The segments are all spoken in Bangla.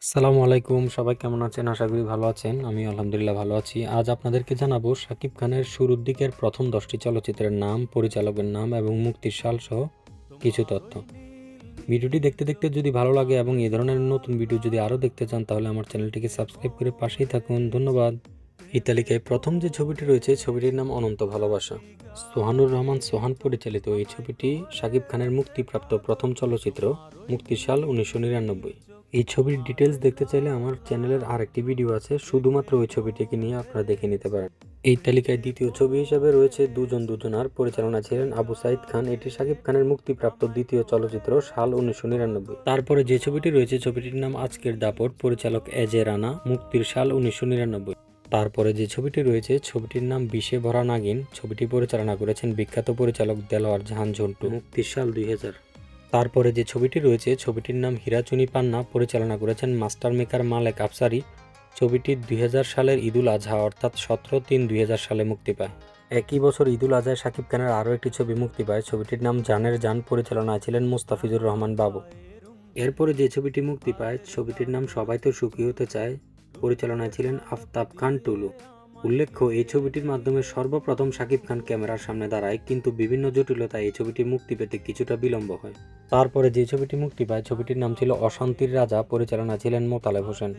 আসসালামু আলাইকুম, সবাই কেমন আছেন? আশা করি ভালো আছেন। আমি আলহামদুলিল্লাহ ভালো আছি। আজ আপনাদেরকে জানাবো শাকিব খানের শুরুর দিকের প্রথম 10টি চলচ্চিত্রের নাম, পরিচালকের নাম এবং মুক্তির সাল সহ কিছু তথ্য। ভিডিওটি দেখতে দেখতে যদি ভালো লাগে এবং এই ধরনের নতুন ভিডিও যদি আরও দেখতে চান তাহলে আমার চ্যানেলটিকে সাবস্ক্রাইব করে পাশেই থাকুন। ধন্যবাদ। এই তালিকায় প্রথম যে ছবিটি রয়েছে ছবিটির নাম অনন্ত ভালোবাসা। সোহানুর রহমান সোহান পরিচালিত এই ছবিটি শাকিব খানের মুক্তিপ্রাপ্ত প্রথম চলচ্চিত্র। মুক্তির সাল 1999। এই ছবির ডিটেলস দেখতে চাইলে আমার চ্যানেলের আরেকটি ভিডিও আছে, শুধুমাত্র ওই ছবিটিকে নিয়ে আপনারা দেখে নিতে পারেন। এই তালিকায় দ্বিতীয় ছবি হিসাবে রয়েছে দুজন দুজনার, পরিচালনা ছিলেন আবু সাইদ খান। এটি শাকিব খানের মুক্তিপ্রাপ্ত দ্বিতীয় চলচ্চিত্র, সাল 1999। তারপরে যে ছবিটি রয়েছে ছবিটির নাম আজকের দাপট, পরিচালক এজে রানা, মুক্তির সাল 1999। তারপরে যে ছবিটি রয়েছে ছবিটির নাম বিষে ভরা নাগিন, ছবিটি পরিচালনা করেছেন বিখ্যাত পরিচালক দেলোয়ার জাহান ঝন্টু, মুক্তির সাল 2000। তারপরে যে ছবিটি রয়েছে ছবিটির নাম হীরাচুনি পান্না, পরিচালনা করেছেন মাস্টার মেকার মালেক আফসারি, ছবিটি 2000 সালের ঈদুল আজহা অর্থাৎ 17/3/2000 সালে মুক্তি পায়। একই বছর ঈদুল আজহায় শাকিব খানের আরও একটি ছবি মুক্তি পায়, ছবিটির নাম জানের জান, পরিচালনায় ছিলেন মুস্তাফিজুর রহমান বাবু। এরপরে যে ছবিটি মুক্তি পায় ছবিটির নাম সবাই তো সুখী হতে চায়, পরিচালনায় ছিলেন আফতাব খান টুলু। উল্লেখ্য, এই ছবিটির মাধ্যমে সর্বপ্রথম শাকিব খান ক্যামেরার সামনে দাঁড়ায়, কিন্তু বিভিন্ন জটিলতায় এই ছবিটি মুক্তি পেতে কিছুটা বিলম্ব হয়। তারপরে যে ছবিটি মুক্তি পায় ছবিটির নাম ছিল অশান্তির রাজা, পরিচালনা ছিলেন মোতালেব হোসেন,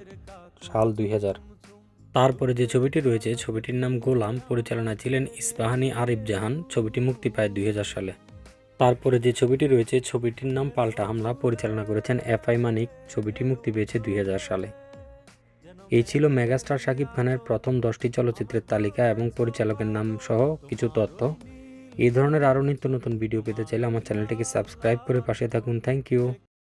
সাল 2000। তারপরে যে ছবিটি রয়েছে ছবিটির নাম গোলাম, পরিচালনা ছিলেন ইস্পাহানি আরিফ জাহান, ছবিটি মুক্তি পায় 2000 সালে। তারপরে যে ছবিটি রয়েছে ছবিটির নাম পাল্টা হামলা, পরিচালনা করেছেন এফআই মানিক, ছবিটি মুক্তি পেয়েছে 2000 সালে। এই ছিল মেগাস্টার শাকিব খানের প্রথম 10টি চলচ্চিত্রের তালিকা এবং পরিচালকের নাম সহ কিছু তথ্য। এই ধরনের আরও নিত্য নতুন ভিডিও পেতে চাইলে আমার চ্যানেলটিকে সাবস্ক্রাইব করে পাশে থাকুন। Thank you.